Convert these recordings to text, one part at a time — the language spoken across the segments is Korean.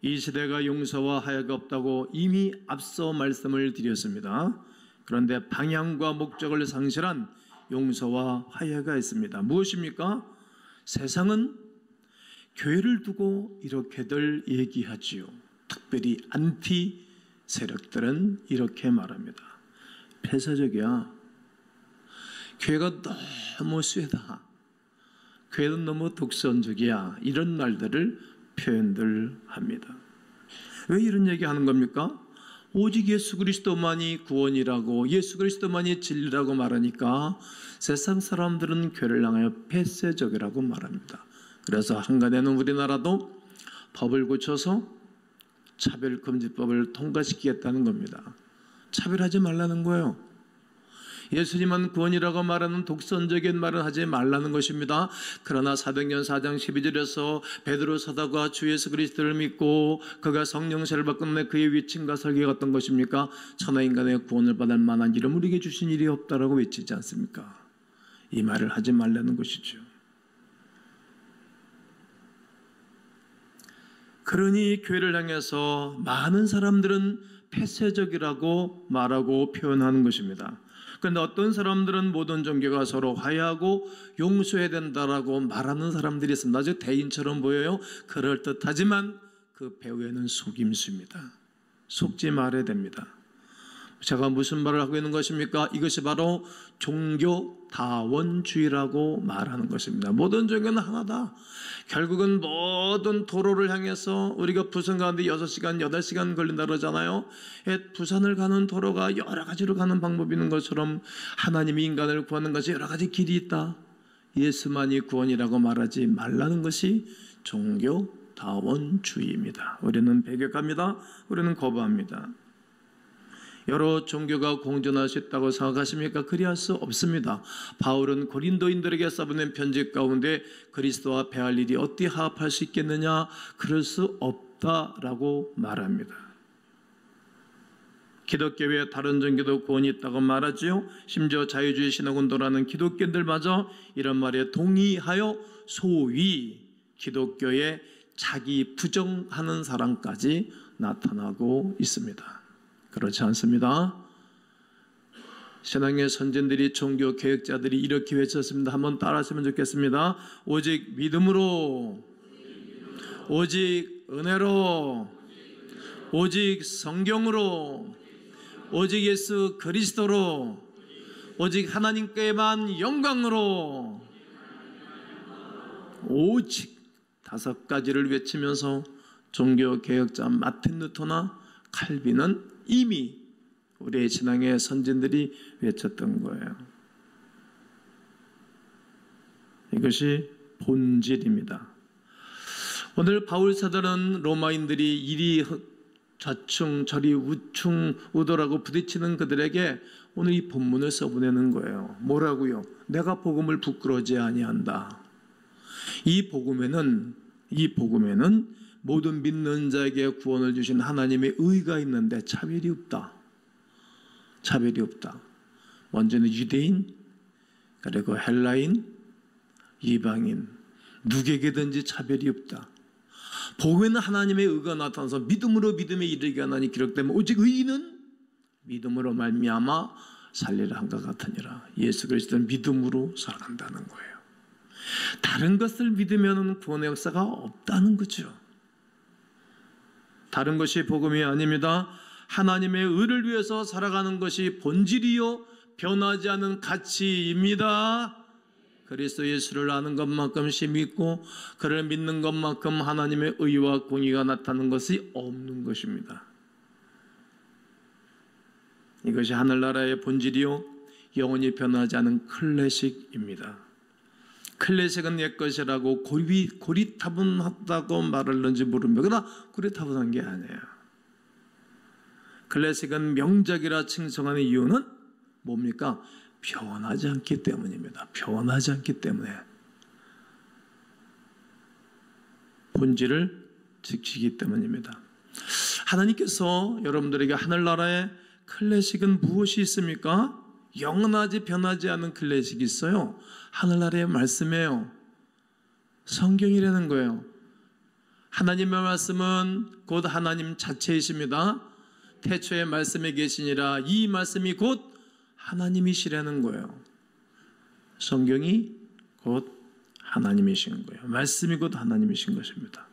이 시대가 용서와 화해가 없다고 이미 앞서 말씀을 드렸습니다. 그런데 방향과 목적을 상실한 용서와 화해가 있습니다. 무엇입니까? 세상은 교회를 두고 이렇게들 얘기하지요. 특별히 안티 세력들은 이렇게 말합니다. 폐쇄적이야. 교회가 너무 쇠다. 교회는 너무 독선적이야. 이런 말들을 표현들 합니다. 왜 이런 얘기하는 겁니까? 오직 예수 그리스도만이 구원이라고, 예수 그리스도만이 진리라고 말하니까 세상 사람들은 교회를 향하여 폐쇄적이라고 말합니다. 그래서 한간에는 우리나라도 법을 고쳐서 차별금지법을 통과시키겠다는 겁니다. 차별하지 말라는 거예요. 예수님은 구원이라고 말하는 독선적인 말은 하지 말라는 것입니다. 그러나 사도행전 4장 12절에서 베드로 사도가 주 예수 그리스도를 믿고 그가 성령세를 받고 내 그의 위침과 설계가 어떤 것입니까? 천하인간의 구원을 받을 만한 이름을 우리에게 주신 일이 없다라고 외치지 않습니까? 이 말을 하지 말라는 것이죠. 그러니 교회를 향해서 많은 사람들은 폐쇄적이라고 말하고 표현하는 것입니다. 그런데 어떤 사람들은 모든 종교가 서로 화해하고 용서해야 된다라고 말하는 사람들이 있습니다. 아주 대인처럼 보여요. 그럴듯하지만 그 배후에는 속임수입니다. 속지 말아야 됩니다. 제가 무슨 말을 하고 있는 것입니까? 이것이 바로 종교다원주의라고 말하는 것입니다. 모든 종교는 하나다. 결국은 모든 도로를 향해서 우리가 부산 가는데 6시간, 8시간 걸린다 그러잖아요. 부산을 가는 도로가 여러 가지로 가는 방법이 있는 것처럼 하나님이 인간을 구하는 것이 여러 가지 길이 있다. 예수만이 구원이라고 말하지 말라는 것이 종교다원주의입니다. 우리는 배격합니다. 우리는 거부합니다. 여러 종교가 공존할 수 있다고 생각하십니까? 그리할 수 없습니다. 바울은 고린도인들에게 써보낸 편지 가운데 그리스도와 배할 일이 어떻게 화합할 수 있겠느냐? 그럴 수 없다라고 말합니다. 기독교 외에 다른 종교도 구원이 있다고 말하지요. 심지어 자유주의 신학운동하는 기독교인들마저 이런 말에 동의하여 소위 기독교에 자기 부정하는 사람까지 나타나고 있습니다. 그렇지 않습니다. 신앙의 선진들이, 종교 개혁자들이 이렇게 외쳤습니다. 한번 따라하시면 좋겠습니다. 오직 믿음으로, 오직 은혜로, 오직 성경으로, 오직 예수 그리스도로, 오직 하나님께만 영광으로, 오직 5가지를 외치면서 종교 개혁자 마틴 루터나 칼빈은 이미 우리의 신앙의 선진들이 외쳤던 거예요. 이것이 본질입니다. 오늘 바울 사도는 로마인들이 이리 좌충 저리 우충 우도라고 부딪히는 그들에게 오늘 이 본문을 써보내는 거예요. 뭐라고요? 내가 복음을 부끄러워하지 아니한다. 이 복음에는 모든 믿는 자에게 구원을 주신 하나님의 의가 있는데 차별이 없다. 차별이 없다. 먼저는 유대인, 그리고 헬라인, 이방인, 누구에게든지 차별이 없다. 복음에는 하나님의 의가 나타나서 믿음으로 믿음에 이르게 하나니 기록되면 오직 의인은 믿음으로 말미암아 살리라 한것 같으니라. 예수 그리스도는 믿음으로 살아간다는 거예요. 다른 것을 믿으면 구원의 역사가 없다는 거죠. 다른 것이 복음이 아닙니다. 하나님의 의를 위해서 살아가는 것이 본질이요 변하지 않는 가치입니다. 그리스도 예수를 아는 것만큼 심히 있고 그를 믿는 것만큼 하나님의 의와 공의가 나타나는 것이 없는 것입니다. 이것이 하늘나라의 본질이요 영원히 변하지 않은 클래식입니다. 클래식은 옛 것이라고 고리타분하다고 말하는지 모릅니다. 그러나 고리타분한 게 아니에요. 클래식은 명작이라 칭송하는 이유는 뭡니까? 변하지 않기 때문입니다. 변하지 않기 때문에 본질을 지키기 때문입니다. 하나님께서 여러분들에게 하늘나라의 클래식은 무엇이 있습니까? 영원하지 변하지 않은 클래식이 있어요. 하늘나라의 말씀이에요. 성경이라는 거예요. 하나님의 말씀은 곧 하나님 자체이십니다. 태초에 말씀에 계시니라. 이 말씀이 곧 하나님이시라는 거예요. 성경이 곧 하나님이신 거예요. 말씀이 곧 하나님이신 것입니다.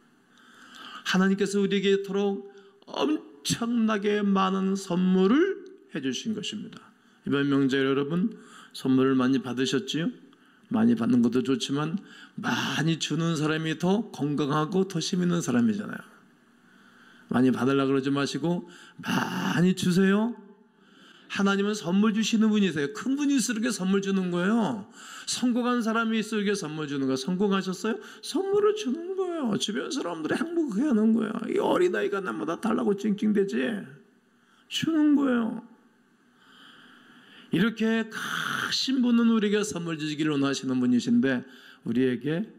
하나님께서 우리에게 이토록 엄청나게 많은 선물을 해주신 것입니다. 이번 명절 여러분 선물을 많이 받으셨지요? 많이 받는 것도 좋지만 많이 주는 사람이 더 건강하고 더 힘 있는 사람이잖아요. 많이 받으려고 그러지 마시고 많이 주세요. 하나님은 선물 주시는 분이세요. 큰 분일수록 선물 주는 거예요. 성공한 사람이 있을수록 선물 주는 거예요. 성공하셨어요? 선물을 주는 거예요. 주변 사람들이 행복하게 하는 거예요. 이 어린아이가 나보다 달라고 찡찡대지? 주는 거예요. 이렇게 크신 분은 우리에게 선물 주시기를 원하시는 분이신데 우리에게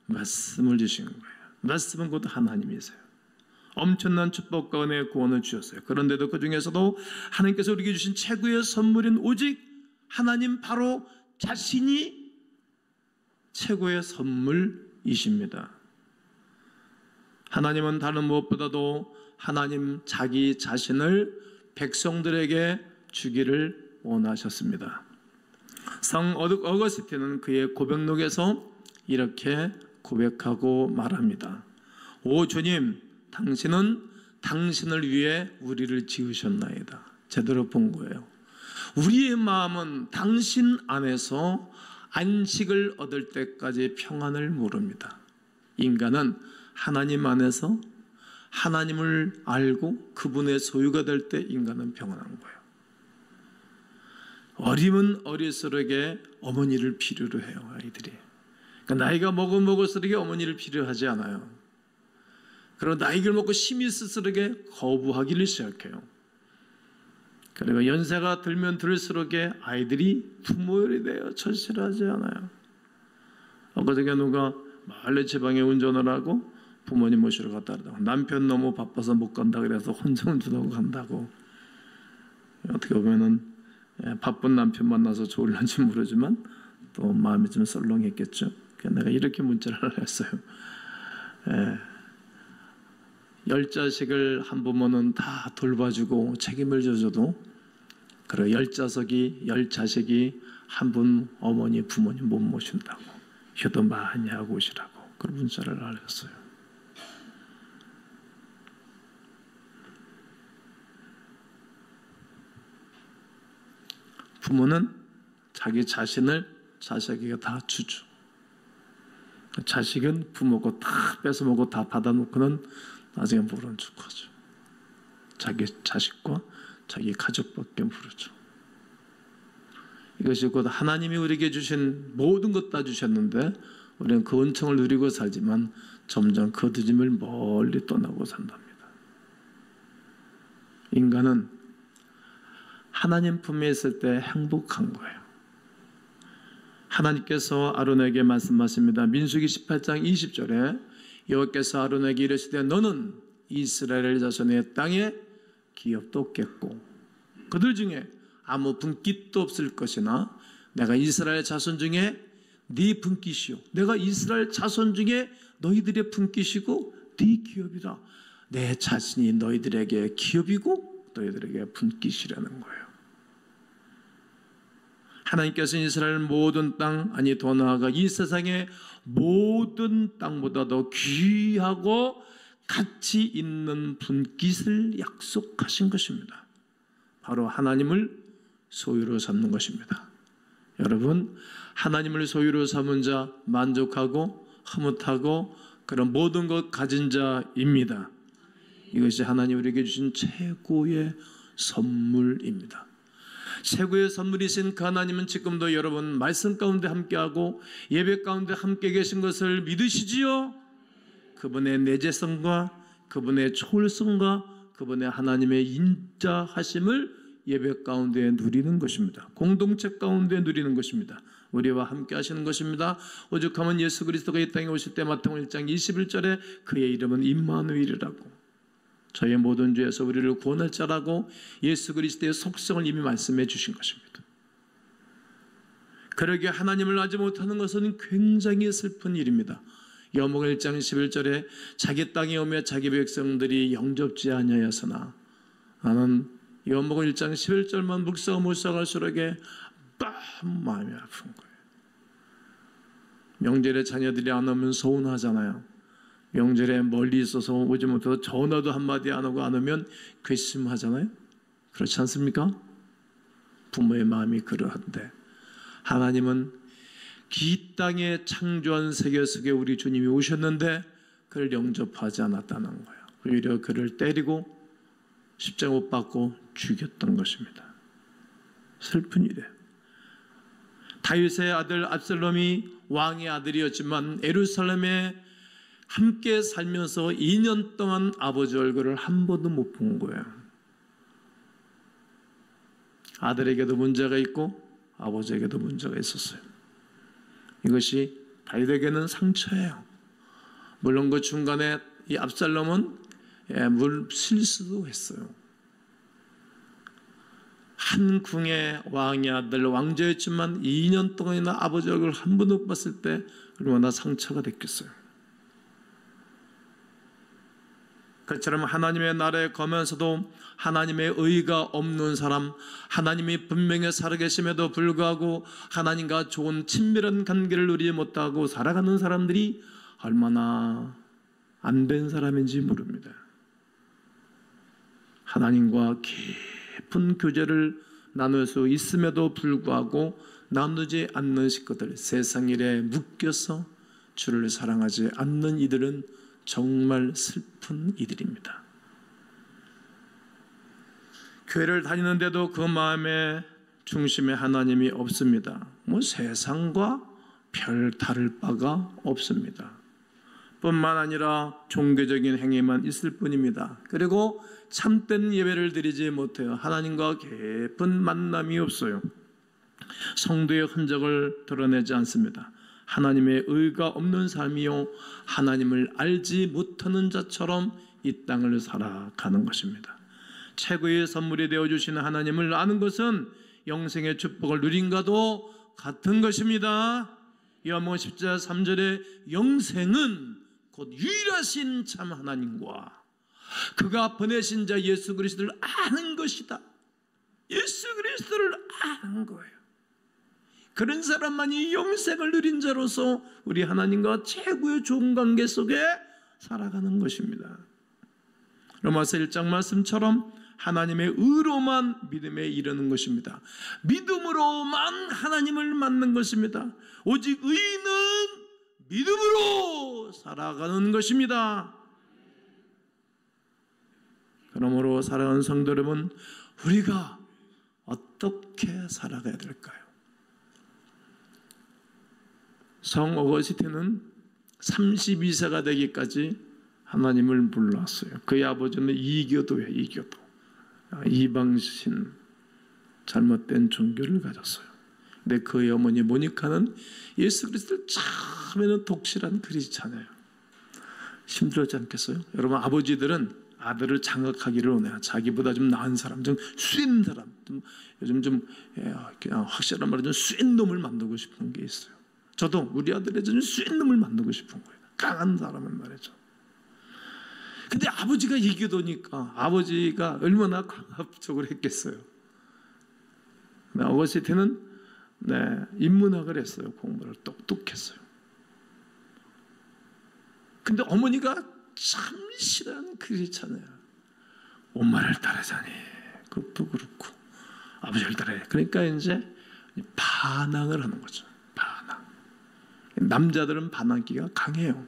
말씀을 주신 거예요. 말씀은 곧 하나님이세요. 엄청난 축복과 은혜의 구원을 주셨어요. 그런데도 그 중에서도 하나님께서 우리에게 주신 최고의 선물인 오직 하나님 바로 자신이 최고의 선물이십니다. 하나님은 다른 무엇보다도 하나님 자기 자신을 백성들에게 주기를 원하셨습니다. 성 어거스틴은 그의 고백록에서 이렇게 고백하고 말합니다. 오 주님, 당신은 당신을 위해 우리를 지으셨나이다. 제대로 본 거예요. 우리의 마음은 당신 안에서 안식을 얻을 때까지 평안을 모릅니다. 인간은 하나님 안에서 하나님을 알고 그분의 소유가 될 때 인간은 평안한 거예요. 어림은 어릴수록에 어머니를 필요로 해요. 아이들이. 그러니까 나이가 먹을수록 어머니를 필요하지 않아요. 그리고 나이를 먹고 힘이 있을수록 거부하기를 시작해요. 그리고 연세가 들면 들수록 아이들이 부모열이 돼요. 절실하지 않아요. 엊그저께 누가 말레 지방에 운전을 하고 부모님 모시러 갔다 그러다가 남편 너무 바빠서 못 간다 그래서 혼자 운전하고 간다고. 어떻게 보면은 바쁜 남편 만나서 좋을런지 모르지만 또 마음이 좀 썰렁했겠죠. 그래서 내가 이렇게 문자를 했어요. 10자식을 한 부모는 다 돌봐주고 책임을 져줘도 그리고 10자식이 한 분 어머니 부모님 못 모신다고 효도 많이 하고 오시라고 그런 문자를 알렸어요. 부모는 자기 자신을 자식에게 다 주죠. 자식은 부모고 다 뺏어먹고 다 받아놓고는 나중에 모른 척하죠. 자기 자식과 자기 가족밖에 모르죠. 이것이 곧 하나님이 우리에게 주신 모든 것 다 주셨는데 우리는 그 은총을 누리고 살지만 점점 그 뒤짐을 멀리 떠나고 산답니다. 인간은 하나님 품에 있을 때 행복한 거예요. 하나님께서 아론에게 말씀하십니다. 민수기 18장 20절에 여호와께서 아론에게 이르시되 너는 이스라엘 자손의 땅에 기업도 없겠고 그들 중에 아무 분깃도 없을 것이나 내가 이스라엘 자손 중에 네 분깃이요 내가 이스라엘 자손 중에 너희들의 분깃이고 네 기업이라. 내 자신이 너희들에게 기업이고 너희들에게 분깃이라는 거예요. 하나님께서 이스라엘 모든 땅 아니 더 나아가 이 세상의 모든 땅보다 더 귀하고 가치 있는 분깃을 약속하신 것입니다. 바로 하나님을 소유로 삼는 것입니다. 여러분 하나님을 소유로 삼은 자 만족하고 흐뭇하고 그런 모든 것 가진 자입니다. 이것이 하나님 우리에게 주신 최고의 선물입니다. 최고의 선물이신 그 하나님은 지금도 여러분 말씀 가운데 함께하고 예배 가운데 함께 계신 것을 믿으시지요? 그분의 내재성과 그분의 초월성과 그분의 하나님의 인자하심을 예배 가운데 누리는 것입니다. 공동체 가운데 누리는 것입니다. 우리와 함께 하시는 것입니다. 오죽하면 예수 그리스도가 이 땅에 오실 때 마태복음 1장 21절에 그의 이름은 임마누엘이라고 저의 모든 죄에서 우리를 구원할 자라고 예수 그리스도의 속성을 이미 말씀해 주신 것입니다. 그러기에 하나님을 알지 못하는 것은 굉장히 슬픈 일입니다. 요한복음 1장 11절에 자기 땅에 오며 자기 백성들이 영접지 아니하였으나, 나는 요한복음 1장 11절만 묵상하고 묵상할수록에 너무 마음이 아픈 거예요. 명절에 자녀들이 안 오면 서운하잖아요. 명절에 멀리 있어서 오지 못해서 전화도 한마디 안 하고 안 오면 괘씸하잖아요. 그렇지 않습니까? 부모의 마음이 그러한데, 하나님은 이 땅에 창조한 세계 속에 우리 주님이 오셨는데 그를 영접하지 않았다는 거예요. 오히려 그를 때리고 십자가 못 박고 죽였던 것입니다. 슬픈 일이에요. 다윗의 아들 압살롬이 왕의 아들이었지만 예루살렘에 함께 살면서 2년 동안 아버지 얼굴을 한 번도 못 본 거예요. 아들에게도 문제가 있고 아버지에게도 문제가 있었어요. 이것이 다윗에게는 상처예요. 물론 그 중간에 이 압살롬은 실수도 했어요. 한 궁의 왕의 아들, 왕자였지만 2년 동안이나 아버지 얼굴을 한 번도 못 봤을 때 얼마나 상처가 됐겠어요. 그처럼 하나님의 나라에 거면서도 하나님의 의가 없는 사람, 하나님이 분명히 살아계심에도 불구하고 하나님과 좋은 친밀한 관계를 누리지 못하고 살아가는 사람들이 얼마나 안 된 사람인지 모릅니다. 하나님과 깊은 교제를 나눌 수 있음에도 불구하고 나누지 않는 식구들, 세상 일에 묶여서 주를 사랑하지 않는 이들은 정말 슬픈 이들입니다. 교회를 다니는데도 그 마음의 중심에 하나님이 없습니다. 세상과 별 다를 바가 없습니다. 뿐만 아니라 종교적인 행위만 있을 뿐입니다. 그리고 참된 예배를 드리지 못해요. 하나님과 깊은 만남이 없어요. 성도의 흔적을 드러내지 않습니다. 하나님의 의가 없는 삶이요, 하나님을 알지 못하는 자처럼 이 땅을 살아가는 것입니다. 최고의 선물이 되어주시는 하나님을 아는 것은 영생의 축복을 누린과도 같은 것입니다. 요한복음 10장 3절에 영생은 곧 유일하신 참 하나님과 그가 보내신 자 예수 그리스도를 아는 것이다. 예수 그리스도를 아는 거예요. 그런 사람만이 영생을 누린 자로서 우리 하나님과 최고의 좋은 관계 속에 살아가는 것입니다. 로마서 1장 말씀처럼 하나님의 의로만 믿음에 이르는 것입니다. 믿음으로만 하나님을 만난 것입니다. 오직 의인은 믿음으로 살아가는 것입니다. 그러므로 사랑하는 성도 여러분, 우리가 어떻게 살아가야 될까요? 성 어거스틴은 32세가 되기까지 하나님을 몰랐어요. 그의 아버지는 이교도예요. 이교도. 이방신, 잘못된 종교를 가졌어요. 근데 그의 어머니 모니카는 예수 그리스도를 처음에는 독실한 크리스찬이에요. 힘들었지 않겠어요? 여러분, 아버지들은 아들을 장악하기를 원해요. 자기보다 좀 나은 사람, 좀 쇠인 사람, 요즘 좀 확실한 말로 좀 쇠인 놈을 만들고 싶은 게 있어요. 저도 우리 아들의 좀 쇠인 놈을 만들고 싶은 거예요. 강한 사람을 말이죠. 근데 아버지가 이교도니까 아버지가 얼마나 강압적으로 했겠어요. 어거스틴은 인문학을 했어요. 공부를 똑똑했어요. 근데 어머니가 참 싫어하는 크리스찬이에요. 엄마를 따르자니 그것도 그렇고 아버지를 따르자. 그러니까 이제 반항을 하는 거죠. 반항. 남자들은 반항기가 강해요.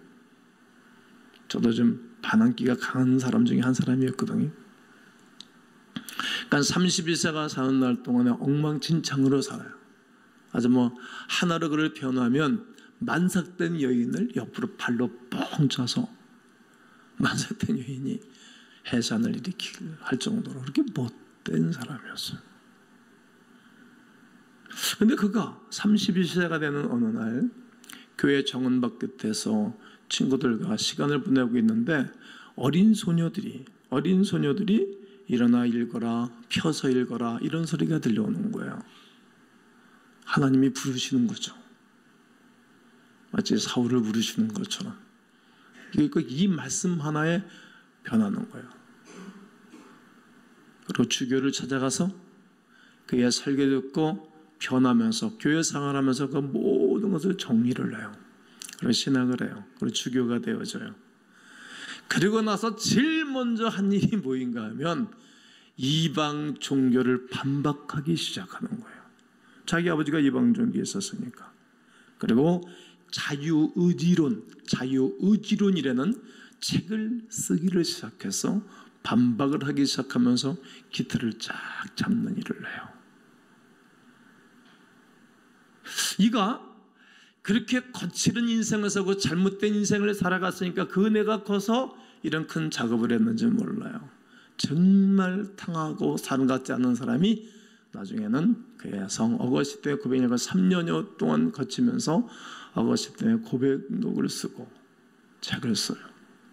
저도 좀 반항기가 강한 사람 중에 한 사람이었거든요. 그러니까 32세가 사는 날 동안에 엉망진창으로 살아요. 아주 하나로 그를 변호하면 만삭된 여인을 옆으로 발로 뻥 차서 만삭된 여인이 해산을 일으키게 할 정도로 그렇게 못된 사람이었어요. 그런데 그가 32세가 되는 어느 날 교회 정원밖 끝에서 친구들과 시간을 보내고 있는데 어린 소녀들이 일어나 읽어라, 펴서 읽어라 이런 소리가 들려오는 거예요. 하나님이 부르시는 거죠. 마치 사울을 부르시는 것처럼. 이 말씀 하나에 변하는 거예요. 그리고 주교를 찾아가서 그의 설교 듣고 변하면서 교회 생활하면서 그 모든 것을 정리를 해요. 그리고 신학을 해요. 그리고 주교가 되어져요. 그리고 나서 제일 먼저 한 일이 뭐인가 하면 이방 종교를 반박하기 시작하는 거예요. 자기 아버지가 이방 종교에 있었으니까. 그리고 자유의지론이라는 책을 쓰기를 시작해서 반박을 하기 시작하면서 기틀을 쫙 잡는 일을 해요. 이가 그렇게 거칠은 인생을 살고 잘못된 인생을 살아갔으니까 그 은혜가 커서 이런 큰 작업을 했는지 몰라요. 정말 탕하고 사람 같지 않은 사람이 나중에는 그의 성 어거스틴의 고백력을 3년여 동안 거치면서 어거스틴의 고백록을 쓰고 책을 써요.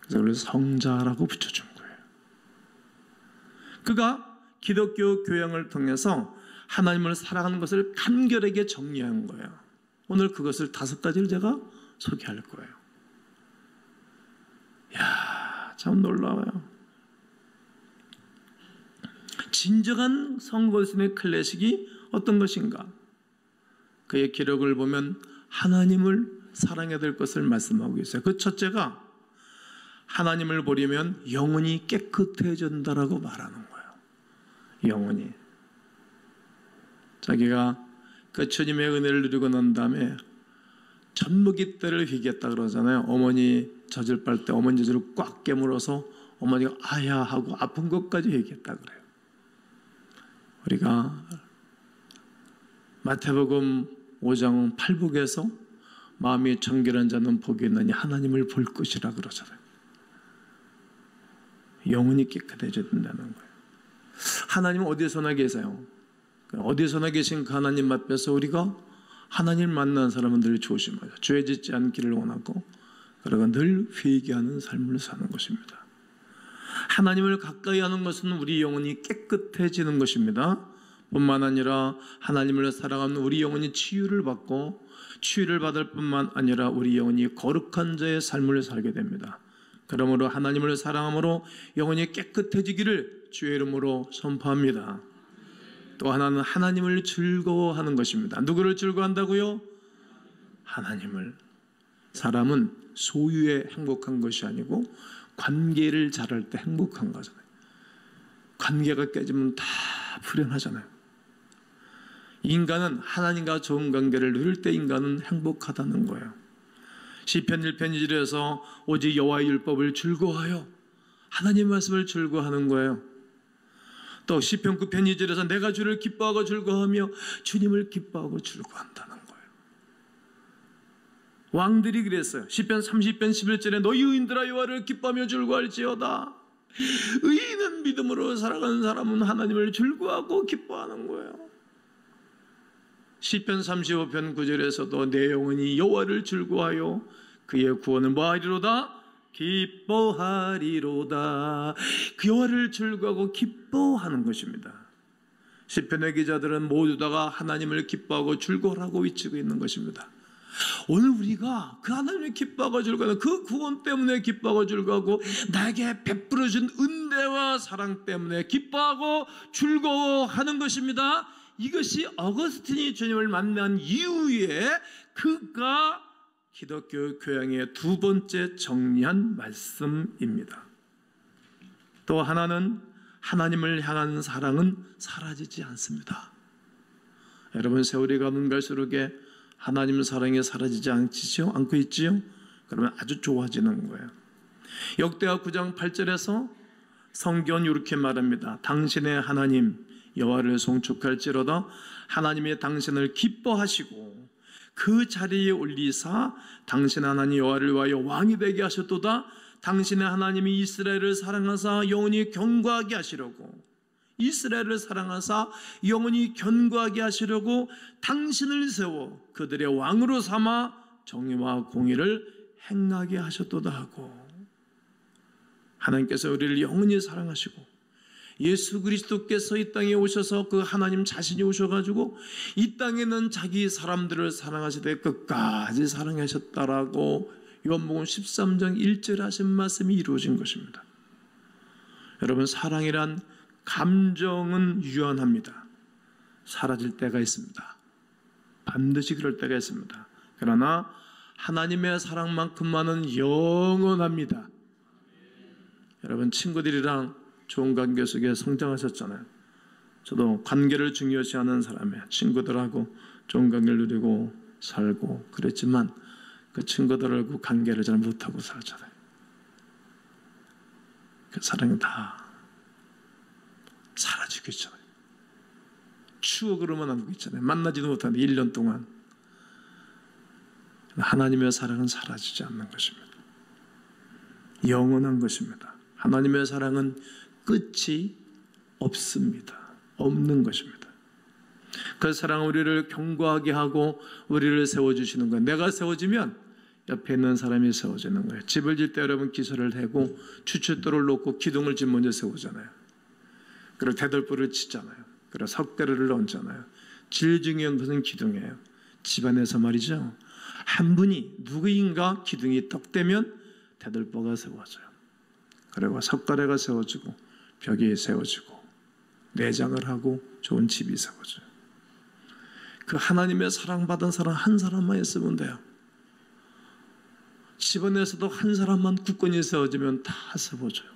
그래서 그걸 성자라고 붙여준 거예요. 그가 기독교 교양을 통해서 하나님을 사랑하는 것을 간결하게 정리한 거예요. 오늘 그것을 5가지를 제가 소개할 거예요. 이야, 참 놀라워요. 진정한 성거스틴의 클래식이 어떤 것인가? 그의 기록을 보면 하나님을 사랑해야 될 것을 말씀하고 있어요. 그 첫째가 하나님을 보려면 영혼이 깨끗해진다라고 말하는 거예요. 영혼이. 자기가 그 주님의 은혜를 누리고 난 다음에 젖먹이 때를 회개했다 그러잖아요. 어머니 젖을 빨 때 어머니 젖을 꽉 깨물어서 어머니가 아야 하고 아픈 것까지 회개했다 그래요. 우리가 마태복음 5장 8북에서 마음이 정결한 자는 복이 있느니 하나님을 볼 것이라 그러잖아요. 영혼이 깨끗해져야 된다는 거예요. 하나님은 어디서나 계세요. 어디서나 계신 그 하나님 앞에서 우리가 하나님 만난 사람은 늘 조심하죠. 죄 짓지 않기를 원하고 그러고 늘 회개하는 삶을 사는 것입니다. 하나님을 가까이 하는 것은 우리 영혼이 깨끗해지는 것입니다. 뿐만 아니라 하나님을 사랑하는 우리 영혼이 치유를 받고 치유를 받을 뿐만 아니라 우리 영혼이 거룩한 자의 삶을 살게 됩니다. 그러므로 하나님을 사랑함으로 영혼이 깨끗해지기를 주의 이름으로 선포합니다. 또 하나는 하나님을 즐거워하는 것입니다. 누구를 즐거워한다고요? 하나님을. 사람은 소유에 행복한 것이 아니고 관계를 잘할 때 행복한 거잖아요. 관계가 깨지면 다 불행하잖아요. 인간은 하나님과 좋은 관계를 누릴 때 인간은 행복하다는 거예요. 시편 1편 2절에서 오직 여호와의 율법을 즐거워하여 하나님 말씀을 즐거워하는 거예요. 또 시편 9편 2절에서 내가 주를 기뻐하고 즐거워하며 주님을 기뻐하고 즐거워한다는 거예요. 왕들이 그랬어요. 시편 30편 11절에 너희 의인들아 여호와를 기뻐하며 즐거워할지어다. 의인은 믿음으로 살아가는 사람은 하나님을 즐거워하고 기뻐하는 거예요. 시편 35편 9절에서도 내 영혼이 여호와를 즐거워하여 그의 구원을 뭐하리로다? 기뻐하리로다. 그 여호와를 즐거워하고 기뻐하는 것입니다. 시편의 기자들은 모두 다가 하나님을 기뻐하고 즐거워하고 외치고 있는 것입니다. 오늘 우리가 그 하나님을 기뻐하고 즐거워하는 그 구원 때문에 기뻐하고 즐거워하고 나에게 베풀어준 은혜와 사랑 때문에 기뻐하고 즐거워하는 것입니다. 이것이 어거스틴이 주님을 만난 이후에 그가 기독교 교양의 2번째 정리한 말씀입니다. 또 하나는 하나님을 향한 사랑은 사라지지 않습니다. 여러분 세월이 가면 갈수록에 하나님 사랑이 사라지지 않고 있지요? 그러면 아주 좋아지는 거예요. 역대하 9장 8절에서 성경은 이렇게 말합니다. 당신의 하나님 여호와를 송축할지로다 하나님이 당신을 기뻐하시고 그 자리에 올리사 당신 하나님 여호와를 위하여 왕이 되게 하셨도다. 당신의 하나님이 이스라엘을 사랑하사 영원히 견고하게 하시려고 이스라엘을 사랑하사 영원히 견고하게 하시려고 당신을 세워 그들의 왕으로 삼아 정의와 공의를 행하게 하셨도다 하고 하나님께서 우리를 영원히 사랑하시고 예수 그리스도께서 이 땅에 오셔서 그 하나님 자신이 오셔가지고 이 땅에는 자기 사람들을 사랑하시되 끝까지 사랑하셨다라고 요한복음 13장 1절에 하신 말씀이 이루어진 것입니다. 여러분, 사랑이란 감정은 유한합니다. 사라질 때가 있습니다. 반드시 그럴 때가 있습니다. 그러나 하나님의 사랑만큼만은 영원합니다. 여러분, 친구들이랑 좋은 관계 속에 성장하셨잖아요. 저도 관계를 중요시하는 사람이에요. 친구들하고 좋은 관계를 누리고 살고 그랬지만 그 친구들하고 관계를 잘 못하고 살잖아요. 그 사랑이 다 사라지고 있잖아요. 추억으로만 남고 있잖아요. 만나지도 못하는데 1년 동안. 하나님의 사랑은 사라지지 않는 것입니다. 영원한 것입니다. 하나님의 사랑은 끝이 없습니다. 없는 것입니다. 그 사랑은 우리를 견고하게 하고 우리를 세워주시는 거예요. 내가 세워지면 옆에 있는 사람이 세워지는 거예요. 집을 질 때 여러분 기설을 해고 추춧돌을 놓고 기둥을 집 먼저 세우잖아요. 그리고 대들보를 치잖아요. 그리고 석대를 얹잖아요. 제일 중요한 것은 기둥이에요. 집안에서 말이죠. 한 분이 누구인가 기둥이 떡 되면 대들보가 세워져요. 그리고 석가래가 세워지고 벽이 세워지고 내장을 하고 좋은 집이 세워져요. 그 하나님의 사랑받은 사람 한 사람만 있으면 돼요. 집안에서도 한 사람만 굳건히 세워지면 다 세워져요.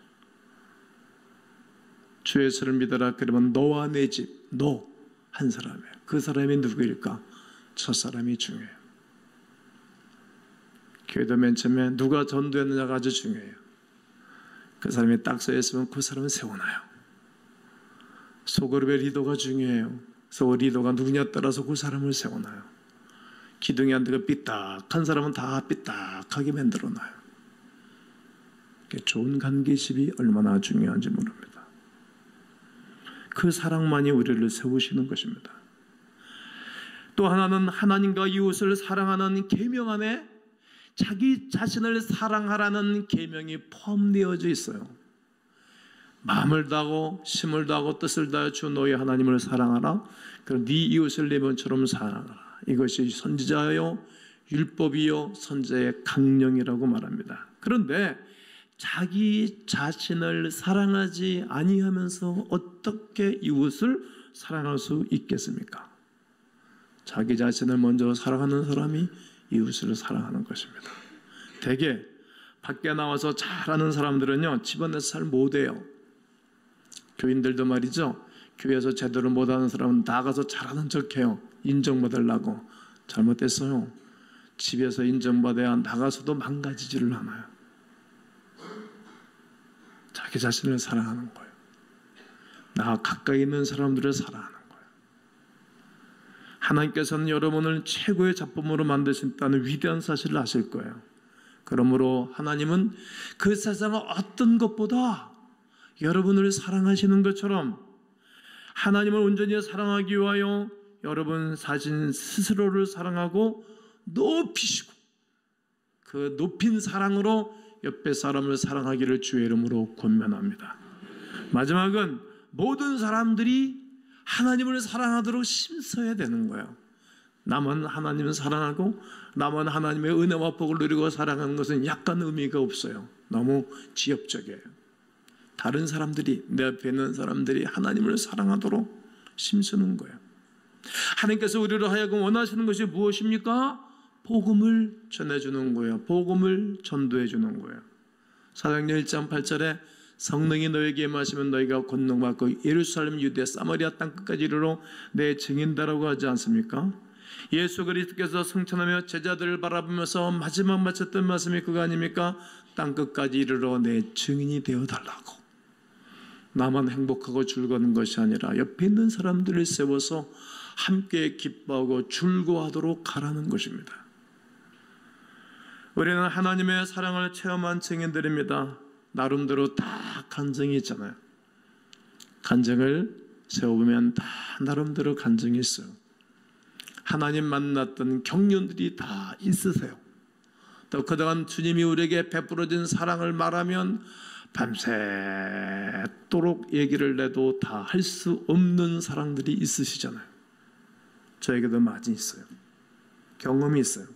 주 예수를 믿어라 그러면 너와 내 집, 너 한 사람이에요. 그 사람이 누구일까? 저 사람이 중요해요. 교회도 맨 처음에 누가 전도했느냐가 아주 중요해요. 그 사람이 딱 서 있으면 그 사람은 세워놔요. 소그룹의 리더가 중요해요. 소그룹 리더가 누구냐에 따라서 그 사람을 세워놔요. 기둥이 안 되고 삐딱한 사람은 다 삐딱하게 만들어놔요. 좋은 관계십이 얼마나 중요한지 모릅니다. 그 사랑만이 우리를 세우시는 것입니다. 또 하나는 하나님과 이웃을 사랑하는 계명 안에 자기 자신을 사랑하라는 계명이 포함되어져 있어요. 마음을 다하고 힘을 다하고 뜻을 다하여 주 너희 하나님을 사랑하라. 그리고 네 이웃을 내 몸처럼 사랑하라. 이것이 선지자요 율법이요 선지자의 강령이라고 말합니다. 그런데 자기 자신을 사랑하지 아니하면서 어떻게 이웃을 사랑할 수 있겠습니까? 자기 자신을 먼저 사랑하는 사람이 이웃을 사랑하는 것입니다. 대개 밖에 나와서 잘하는 사람들은요 집안에서 잘 못해요. 교인들도 말이죠. 교회에서 제대로 못하는 사람은 나가서 잘하는 척해요. 인정받으려고. 잘못됐어요. 집에서 인정받아야 나가서도 망가지지를 않아요. 자기 자신을 사랑하는 거예요. 나 가까이 있는 사람들을 사랑하는 거예요. 하나님께서는 여러분을 최고의 작품으로 만드신다는 위대한 사실을 아실 거예요. 그러므로 하나님은 그 세상의 어떤 것보다 여러분을 사랑하시는 것처럼 하나님을 온전히 사랑하기 위하여 여러분 자신 스스로를 사랑하고 높이시고 그 높인 사랑으로 옆에 사람을 사랑하기를 주의 이름으로 권면합니다. 마지막은 모든 사람들이 하나님을 사랑하도록 힘써야 되는 거예요. 남은 하나님을 사랑하고 남은 하나님의 은혜와 복을 누리고 사랑하는 것은 약간 의미가 없어요. 너무 지엽적이에요. 다른 사람들이 내 옆에 있는 사람들이 하나님을 사랑하도록 힘쓰는 거예요. 하나님께서 우리를 하여금 원하시는 것이 무엇입니까? 복음을 전해주는 거예요. 복음을 전도해 주는 거예요. 사도행전 1장 8절에 성령이 너에게 임하시면 너희가 권능받고 예루살렘, 유대, 사마리아 땅끝까지 이르러 내 증인다라고 하지 않습니까? 예수 그리스도께서 승천하며 제자들을 바라보면서 마지막 마쳤던 말씀이 그거 아닙니까? 땅끝까지 이르러 내 증인이 되어달라고. 나만 행복하고 즐거운 것이 아니라 옆에 있는 사람들을 세워서 함께 기뻐하고 즐거워하도록 하라는 것입니다. 우리는 하나님의 사랑을 체험한 증인들입니다. 나름대로 다 간증이 있잖아요. 간증을 세워보면 다 나름대로 간증이 있어요. 하나님 만났던 경륜들이 다 있으세요. 또 그동안 주님이 우리에게 베풀어진 사랑을 말하면 밤새도록 얘기를 해도 다 할 수 없는 사랑들이 있으시잖아요. 저에게도 많이 있어요. 경험이 있어요.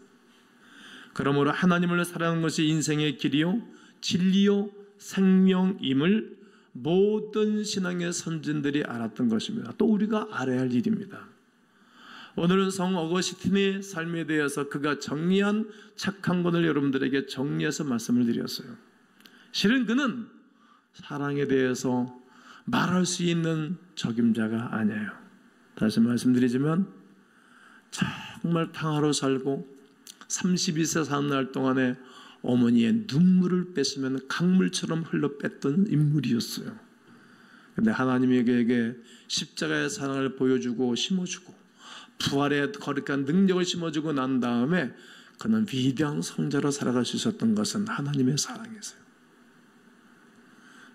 그러므로 하나님을 사랑하는 것이 인생의 길이요 진리요 생명임을 모든 신앙의 선진들이 알았던 것입니다. 또 우리가 알아야 할 일입니다. 오늘은 성 어거스틴의 삶에 대해서 그가 정리한 착한 것을 여러분들에게 정리해서 말씀을 드렸어요. 실은 그는 사랑에 대해서 말할 수 있는 적임자가 아니에요. 다시 말씀드리지만 정말 탕하로 살고 32세 사는 날 동안에 어머니의 눈물을 뺐으면 강물처럼 흘러 뺐던 인물이었어요. 그런데 하나님이 그에게 십자가의 사랑을 보여주고 심어주고 부활의 거룩한 능력을 심어주고 난 다음에 그는 위대한 성자로 살아갈 수 있었던 것은 하나님의 사랑이었어요.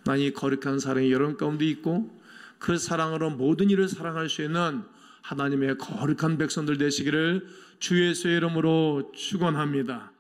난 이 거룩한 사랑이 여러분 가운데 있고 그 사랑으로 모든 일을 사랑할 수 있는 하나님의 거룩한 백성들 되시기를 주 예수의 이름으로 축원합니다.